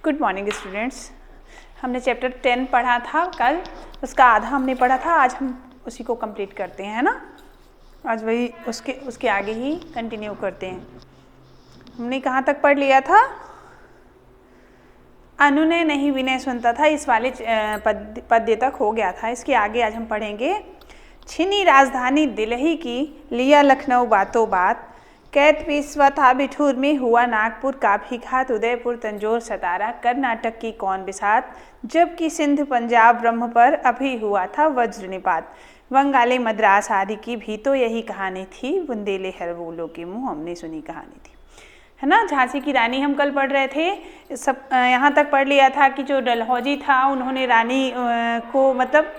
Good morning students. हमने chapter 10 पढ़ा था कल, उसका आधा हमने पढ़ा था। आज हम उसी को कंप्लीट करते हैं, है ना। आज वही उसके आगे ही कंटिन्यू करते हैं। हमने कहाँ तक पढ़ लिया था? अनुनय नहीं विनय सुनता था, इस वाले पद्य तक हो गया था। इसके आगे आज हम पढ़ेंगे। छिनी राजधानी दिल्ली की, लिया लखनऊ बातों बात, कैद पेशवा था बिठूर में, हुआ नागपुर का भी घात, उदयपुर तंजौर सतारा, कर्नाटक की कौन बिसात, जबकि सिंध पंजाब ब्रह्म पर अभी हुआ था वज्र निपात, बंगाली मद्रास आदि की भी तो यही कहानी थी, बुंदेले हरवोलों के मुँह हमने सुनी कहानी थी, है ना। झांसी की रानी हम कल पढ़ रहे थे। सब यहाँ तक पढ़ लिया था कि जो डलहौजी था उन्होंने रानी को, मतलब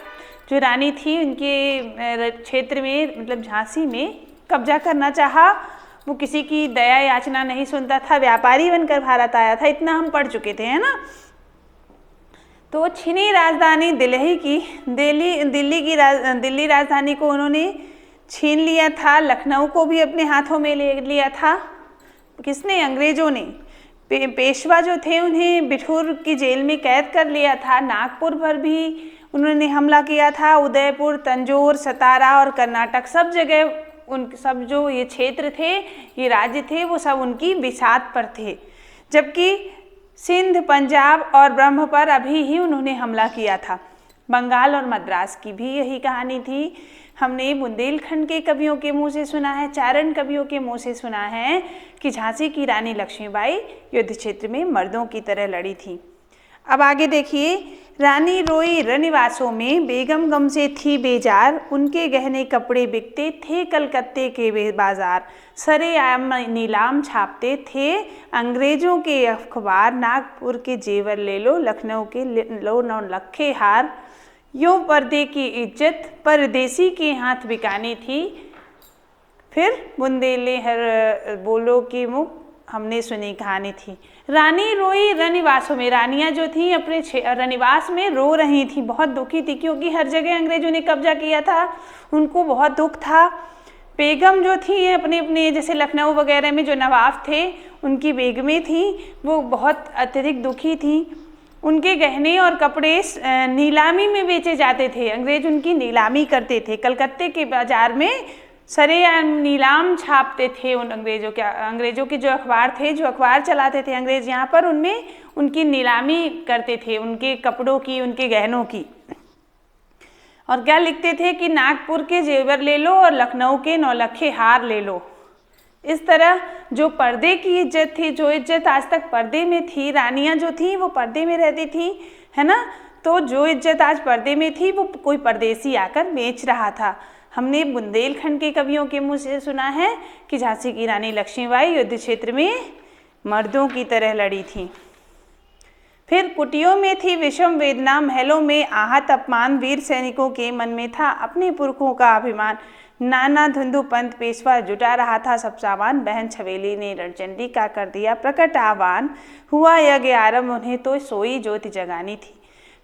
जो रानी थी उनके क्षेत्र में, मतलब झांसी में कब्जा करना चाहा। वो किसी की दया याचना नहीं सुनता था, व्यापारी बनकर भारत आया था। इतना हम पढ़ चुके थे, है ना। तो छिनी राजधानी दिल्ली की, दिल्ली राजधानी को उन्होंने छीन लिया था। लखनऊ को भी अपने हाथों में ले लिया था। किसने? अंग्रेजों ने। पेशवा जो थे उन्हें बिठूर की जेल में कैद कर लिया था। नागपुर पर भी उन्होंने हमला किया था। उदयपुर, तंजौर, सतारा और कर्नाटक, सब जगह उन सब जो ये क्षेत्र थे, ये राज्य थे, वो सब उनकी बिसात पर थे। जबकि सिंध, पंजाब और ब्रह्म पर अभी ही उन्होंने हमला किया था। बंगाल और मद्रास की भी यही कहानी थी। हमने बुंदेलखंड के कवियों के मुंह से सुना है, चारण कवियों के मुंह से सुना है कि झांसी की रानी लक्ष्मीबाई युद्ध क्षेत्र में मर्दों की तरह लड़ी थी। अब आगे देखिए। रानी रोई रनिवासों में, बेगम गम से थी बेजार, उनके गहने कपड़े बिकते थे कलकत्ते के बाजार, सरेआम नीलाम छापते थे अंग्रेजों के अखबार, नागपुर के जेवर ले लो, लखनऊ के लो 9 लखे हार, यूं पर्दे की इज्जत परदेसी के हाथ बिकानी थी, फिर बुंदेले हर बोलो के मुख हमने सुनी कहानी थी। रानी रोई रनिवासों में, रानियां जो थी अपने रनिवास में रो रही थी, बहुत दुखी थी, क्योंकि हर जगह अंग्रेजों ने कब्जा किया था, उनको बहुत दुख था। बेगम जो थी अपने अपने, जैसे लखनऊ वगैरह में जो नवाब थे उनकी बेगमें थी, वो बहुत अत्यधिक दुखी थी। उनके गहने और कपड़े नीलामी में बेचे जाते थे, अंग्रेज उनकी नीलामी करते थे। कलकत्ते के बाजार में सरेआम नीलाम छापते थे उन अंग्रेजों के जो अखबार थे, जो अखबार चलाते थे अंग्रेज यहाँ पर, उनमें उनकी नीलामी करते थे, उनके कपड़ों की, उनके गहनों की। और क्या लिखते थे कि नागपुर के जेवर ले लो और लखनऊ के 9 लखे हार ले लो। इस तरह जो पर्दे की इज्जत थी, जो इज्जत आज तक पर्दे में थी, रानियां जो थी वो पर्दे में रहती थी, है ना। तो जो इज्जत आज पर्दे में थी वो कोई परदेसी आकर बेच रहा था। हमने बुंदेलखंड के कवियों के मुँह से सुना है कि झांसी की रानी लक्ष्मीबाई युद्ध क्षेत्र में मर्दों की तरह लड़ी थी। फिर कुटियों में थी विषम वेदना, महलों में आहत अपमान, वीर सैनिकों के मन में था अपने पुरखों का अभिमान, नाना धुंधु पंत पेशवा जुटा रहा था सब सामान, बहन छवेली ने रणचंडी का कर दिया प्रकट आह्वान, हुआ यज्ञ आरंभ उन्हें तो सोई ज्योति जगानी थी।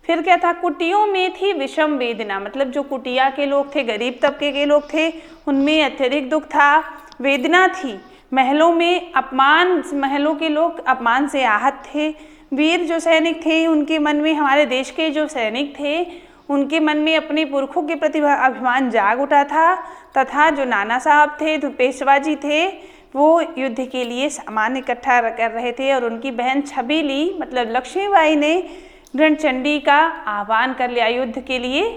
फिर क्या था? कुटियों में थी विषम वेदना, मतलब जो कुटिया के लोग थे, गरीब तबके के लोग थे, उनमें अत्यधिक दुख था, वेदना थी। महलों में अपमान, महलों के लोग अपमान से आहत थे। वीर जो सैनिक थे उनके मन में, हमारे देश के जो सैनिक थे उनके मन में अपने पुरखों के प्रति अभिमान जाग उठा था। तथा जो नाना साहब थे, जो पेशवा जी थे, वो युद्ध के लिए सामान इकट्ठा कर रहे थे, और उनकी बहन छबीली मतलब लक्ष्मीबाई ने रणचंडी का आह्वान कर लिया, युद्ध के लिए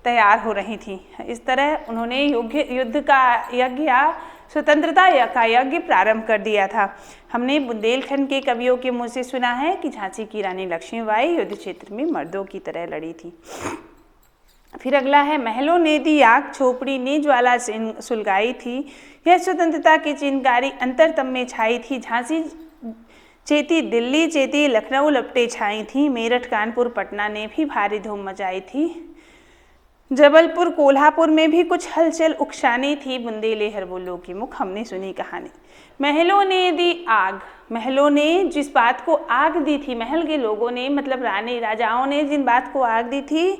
तैयार हो रही थी। इस तरह उन्होंने युद्ध का यज्ञ या स्वतंत्रता का यज्ञ प्रारंभ कर दिया था। हमने बुंदेलखंड के कवियों के मुँह से सुना है कि झांसी की रानी लक्ष्मीबाई युद्ध क्षेत्र में मर्दों की तरह लड़ी थी। फिर अगला है, महलों ने दी आग, झोपड़ी ने ज्वाला सुलगाई थी, यह स्वतंत्रता की चिनकारी अंतरतम में छाई थी, झांसी चेती, दिल्ली चेती, लखनऊ लपटे छाई थी, मेरठ, कानपुर, पटना ने भी भारी धूम मचाई थी, जबलपुर, कोल्हापुर में भी कुछ हलचल उकसानी थी, बुंदेले हरवोलों की मुख हमने सुनी कहानी। महलों ने दी आग, महलों ने जिस बात को आग दी थी, महल के लोगों ने, मतलब रानी राजाओं ने जिन बात को आग दी थी,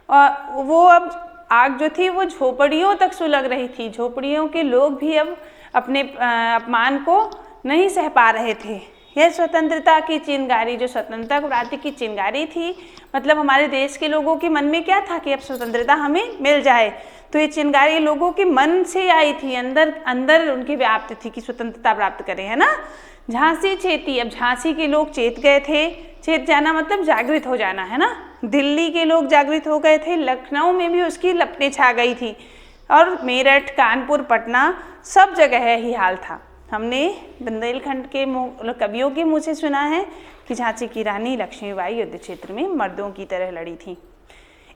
और वो अब आग जो थी वो झोपड़ियों तक सुलग रही थी। झोपड़ियों के लोग भी अब अपने अपमान को नहीं सह पा रहे थे। यह स्वतंत्रता की चिंगारी, जो स्वतंत्रता प्राप्ति की चिंगारी थी, मतलब हमारे देश के लोगों के मन में क्या था कि अब स्वतंत्रता हमें मिल जाए, तो ये चिंगारी लोगों के मन से आई थी, अंदर अंदर उनकी व्याप्त थी कि स्वतंत्रता प्राप्त करें, है ना। झांसी चेती, अब झांसी के लोग चेत गए थे, चेत जाना मतलब जागृत हो जाना, है ना। दिल्ली के लोग जागृत हो गए थे, लखनऊ में भी उसकी लपटें छा गई थी, और मेरठ, कानपुर, पटना, सब जगह ही हाल था। हमने बुंदेलखंड के कवियों के मुँह से सुना है कि झांसी की रानी लक्ष्मीबाई युद्ध क्षेत्र में मर्दों की तरह लड़ी थी।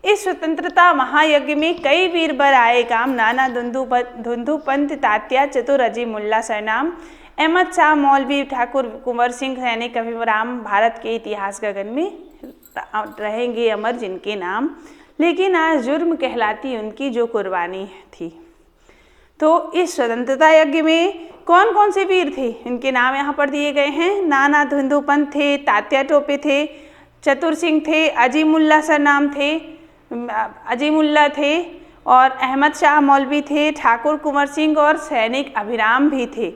इस स्वतंत्रता महायज्ञ में कई वीर बर आए काम, नाना धुंधु पंत तात्या चतुर अजीमुल्ला सरनाम, अहमद शाह मौलवी ठाकुर कुंवर सिंह सैनिक कविराम, भारत के इतिहास गगन में रहेंगे अमर जिनके नाम, लेकिन आज जुर्म कहलाती उनकी जो कुर्बानी थी। तो इस स्वतंत्रता यज्ञ में कौन कौन से वीर थे, इनके नाम यहाँ पर दिए गए हैं। नाना धुंधु पंत थे, तात्या टोपे थे, चतुर सिंह थे, अजीमुल्ला सरनाम थे, अजीमुल्ला थे, और अहमद शाह मौलवी थे, ठाकुर कुंवर सिंह और सैनिक अभिराम भी थे।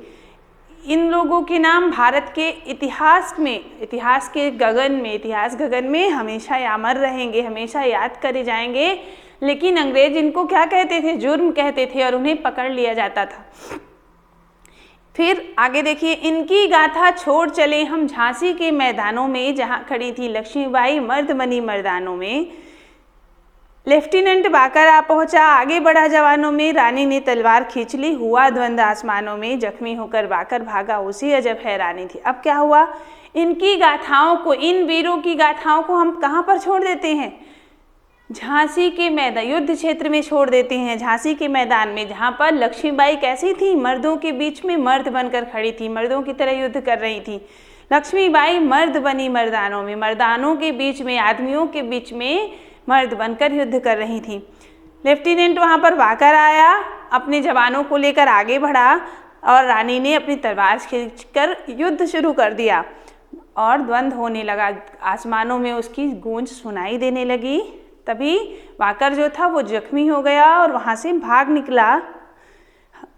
इन लोगों के नाम भारत के इतिहास में, इतिहास के गगन में, इतिहास गगन में हमेशा अमर रहेंगे, हमेशा याद करे जाएंगे। लेकिन अंग्रेज इनको क्या कहते थे, जुर्म कहते थे, और उन्हें पकड़ लिया जाता था। फिर आगे देखिए, इनकी गाथा छोड़ चले हम झांसी के मैदानों में, जहाँ खड़ी थी लक्ष्मीबाई मर्द बनी मर्दानों में। लेफ्टिनेंट बाकर आ पहुंचा, आगे बढ़ा जवानों में, रानी ने तलवार खींच ली, हुआ द्वंद आसमानों में, जख्मी होकर बाकर भागा, उसी अजब हैरानी थी। अब क्या हुआ, इनकी गाथाओं को, इन वीरों की गाथाओं को हम कहाँ पर छोड़ देते हैं, झांसी के मैदान, युद्ध क्षेत्र में छोड़ देते हैं, झांसी के मैदान में, जहाँ पर लक्ष्मीबाई कैसी थी, मर्दों के बीच में मर्द बनकर खड़ी थी, मर्दों की तरह युद्ध कर रही थी। लक्ष्मीबाई मर्द बनी मर्दानों में, मर्दानों के बीच में, आदमियों के बीच में मर्द बनकर युद्ध कर रही थी। लेफ्टिनेंट वहाँ पर बाकर आया, अपने जवानों को लेकर आगे बढ़ा, और रानी ने अपनी तलवार खींचकर युद्ध शुरू कर दिया, और द्वंद्व होने लगा, आसमानों में उसकी गूंज सुनाई देने लगी। तभी बाकर जो था वो जख्मी हो गया और वहाँ से भाग निकला।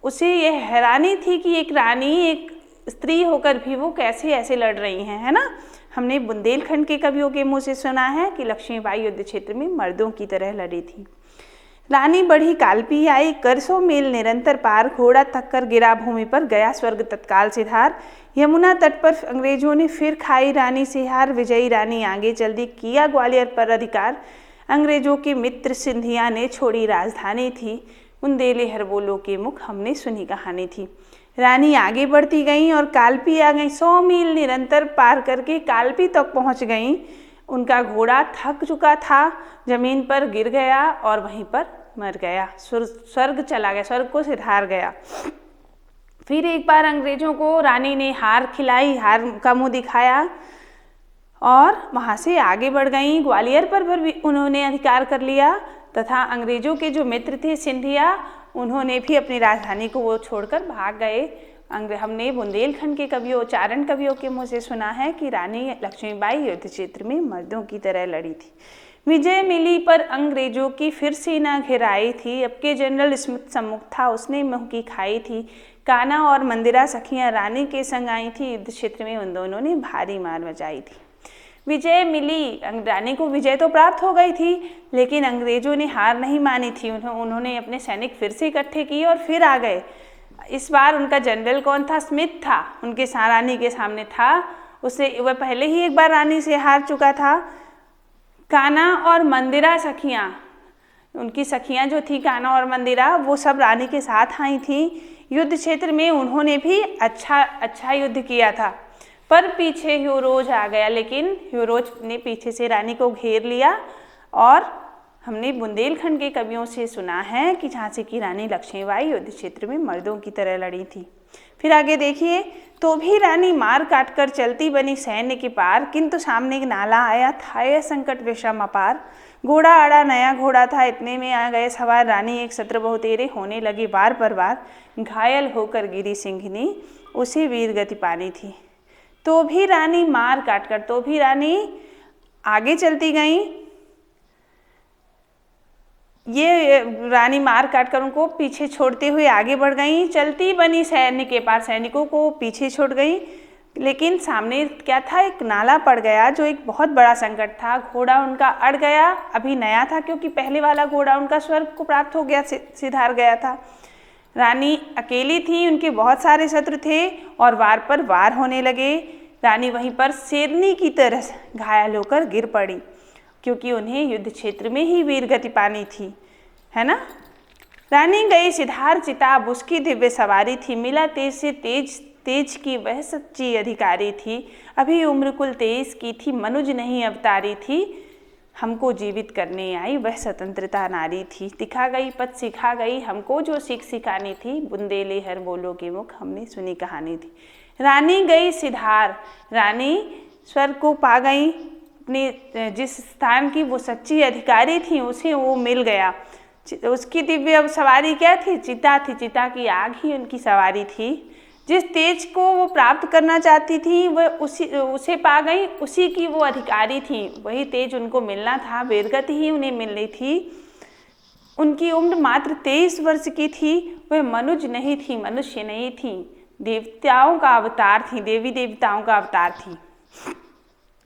उसे यह हैरानी थी कि एक रानी, एक स्त्री होकर भी वो कैसे ऐसे लड़ रही हैं, है ना। हमने बुंदेलखंड के कवियों के मुँह से सुना है कि लक्ष्मीबाई युद्ध क्षेत्र में मर्दों की तरह लड़ी थी। रानी बढ़ी कालपी आई, कर सो मील निरंतर पार, घोड़ा थक कर गिरा भूमि पर, गया स्वर्ग तत्काल से धार। यमुना तट पर अंग्रेजों ने फिर खाई रानी से हार, विजयी रानी आगे चल दी, किया ग्वालियर पर अधिकार। अंग्रेजों के मित्र सिंधिया ने छोड़ी राजधानी थी, बुंदेले हर बोलो के मुख हमने सुनी कहानी थी। रानी आगे बढ़ती गईं और कालपी आ गई, 100 मील निरंतर पार करके कालपी तक पहुंच गईं। उनका घोड़ा थक चुका था, जमीन पर गिर गया और वहीं पर मर गया, स्वर्ग चला गया, स्वर्ग को सिधार गया। फिर एक बार अंग्रेजों को रानी ने हार खिलाई, हार का मुँह दिखाया, और वहाँ से आगे बढ़ गईं। ग्वालियर पर भी उन्होंने अधिकार कर लिया, तथा अंग्रेजों के जो मित्र थे सिंधिया, उन्होंने भी अपनी राजधानी को वो छोड़कर भाग गए। हमने बुंदेलखंड के कवियों, चारण कवियों के मुँह से सुना है कि रानी लक्ष्मीबाई युद्ध क्षेत्र में मर्दों की तरह लड़ी थी। विजय मिली पर अंग्रेजों की फिर सेना घिराई थी, अब के जनरल स्मिथ सम्मुख था, उसने मुँह की खाई थी। कान्हा और मंदिरा सखियाँ रानी के संग आई थी, युद्ध क्षेत्र में उन दोनों ने भारी मार मचाई थी। विजय मिली, रानी को विजय तो प्राप्त हो गई थी, लेकिन अंग्रेजों ने हार नहीं मानी थी। उन्होंने अपने सैनिक फिर से इकट्ठे किए और फिर आ गए। इस बार उनका जनरल कौन था, स्मिथ था, उनके रानी के सामने था। उसे वह पहले ही एक बार रानी से हार चुका था। कान्हा और मंदिरा सखियाँ, उनकी सखियाँ जो थी कान्हा और मंदिरा, वो सब रानी के साथ आई थी। युद्ध क्षेत्र में उन्होंने भी अच्छा युद्ध किया था, पर पीछे ह्यूरोज आ गया, लेकिन ह्यूरोज ने पीछे से रानी को घेर लिया। और हमने बुंदेलखंड के कवियों से सुना है कि झांसी की रानी लक्ष्मीबाई युद्ध क्षेत्र में मर्दों की तरह लड़ी थी। फिर आगे देखिए, तो भी रानी मार काट कर चलती बनी सैन्य के पार, किंतु सामने एक नाला आया था यह संकट विषम अपार। घोड़ा आड़ा नया घोड़ा था, इतने में आ गए सवार, रानी एक सत्र बहुतेरे होने लगी बार पर बार। घायल होकर गिरी सिंघनी, उसी वीर गति पानी थी। तो भी रानी मार काट कर, तो भी रानी आगे चलती गई। ये रानी मार काट कर उनको पीछे छोड़ते हुए आगे बढ़ गई, चलती बनी सैन्य के पार, सैनिकों को पीछे छोड़ गई। लेकिन सामने क्या था, एक नाला पड़ गया जो एक बहुत बड़ा संकट था। घोड़ा उनका अड़ गया, अभी नया था क्योंकि पहले वाला घोड़ा उनका स्वर्ग को प्राप्त हो गया, सिधार गया था। रानी अकेली थी, उनके बहुत सारे शत्रु थे और वार पर वार होने लगे। रानी वहीं पर शेरनी की तरह घायल होकर गिर पड़ी, क्योंकि उन्हें युद्ध क्षेत्र में ही वीरगति पानी थी, है ना। रानी गई सिधार चिताब, उसकी दिव्य सवारी थी। मिला तेज से तेज की वह सच्ची अधिकारी थी। अभी उम्र कुल 23 की थी, मनुज नहीं अवतारी थी। हमको जीवित करने आई वह स्वतंत्रता नारी थी। दिखा गई पथ सिखा गई, हमको जो सीख सिखानी थी। बुंदेले हर बोलो के मुख, हमने सुनी कहानी थी। रानी गई सिधार, रानी स्वर्ग को पा गई। अपने जिस स्थान की वो सच्ची अधिकारी थी उसे वो मिल गया। उसकी दिव्य सवारी क्या थी? चिता थी। चिता की आग ही उनकी सवारी थी। जिस तेज को वो प्राप्त करना चाहती थी वह उसे पा गई, उसी की वो अधिकारी थी। वही तेज उनको मिलना था, वीरगति ही उन्हें मिलनी थी। उनकी उम्र मात्र 23 वर्ष की थी। वह मनुज नहीं थी, मनुष्य नहीं थी, देवताओं का अवतार थी, देवी देवताओं का अवतार थी।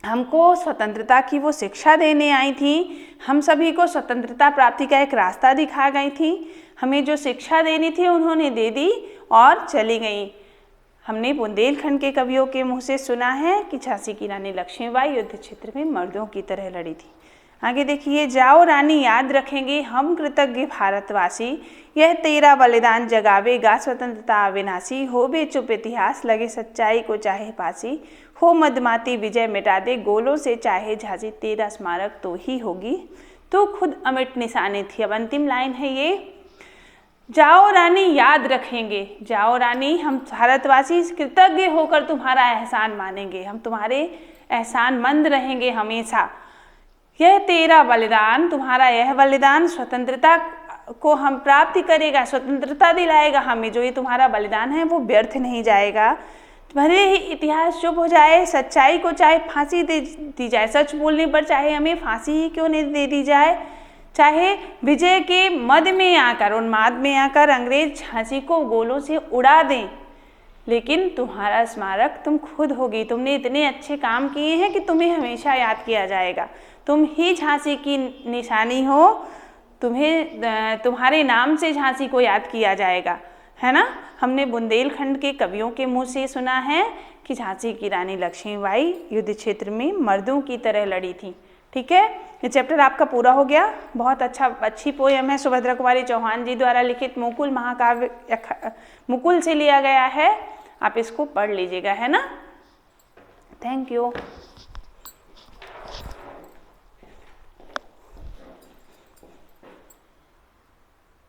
हमको स्वतंत्रता की वो शिक्षा देने आई थी। हम सभी को स्वतंत्रता प्राप्ति का एक रास्ता दिखा गई थी। हमें जो शिक्षा देनी थी उन्होंने दे दी और चली गई। हमने बुंदेलखंड के कवियों के मुँह से सुना है कि झांसी की रानी लक्ष्मीबाई युद्ध क्षेत्र में मर्दों की तरह लड़ी थी। आगे देखिए, जाओ रानी याद रखेंगे हम कृतज्ञ भारतवासी, यह तेरा बलिदान जगावेगा स्वतंत्रता अविनाशी। हो बे चुप इतिहास, लगे सच्चाई को चाहे फांसी। हो मदमाती विजय मिटा दे गोलों से चाहे झांसी, तेरा स्मारक तो ही होगी तो खुद अमिट निशानी थी। अब अंतिम लाइन है ये, जाओ रानी याद रखेंगे। जाओ रानी, हम भारतवासी कृतज्ञ होकर तुम्हारा एहसान मानेंगे, हम तुम्हारे एहसानमंद रहेंगे हमेशा। यह तेरा बलिदान, तुम्हारा यह बलिदान स्वतंत्रता को हम प्राप्ति करेगा, स्वतंत्रता दिलाएगा हमें। जो ये तुम्हारा बलिदान है वो व्यर्थ नहीं जाएगा। भले ही इतिहास चुप हो जाए, सच्चाई को चाहे फांसी दे दी जाए, सच बोलने पर चाहे हमें फांसी ही क्यों नहीं दे दी जाए, चाहे विजय के मद में आकर, उन्माद में आकर अंग्रेज झांसी को गोलों से उड़ा दें, लेकिन तुम्हारा स्मारक तुम खुद होगी। तुमने इतने अच्छे काम किए हैं कि तुम्हें हमेशा याद किया जाएगा। तुम ही झांसी की निशानी हो, तुम्हारे नाम से झांसी को याद किया जाएगा, है ना। हमने बुंदेलखंड के कवियों के मुंह से सुना है कि झांसी की रानी लक्ष्मीबाई युद्ध क्षेत्र में मर्दों की तरह लड़ी थी। ठीक है, ये चैप्टर आपका पूरा हो गया। बहुत अच्छी पोयम है, सुभद्रा कुमारी चौहान जी द्वारा लिखित मुकुल महाकाव्य मुकुल से लिया गया है। आप इसको पढ़ लीजिएगा, है ना। Thank you.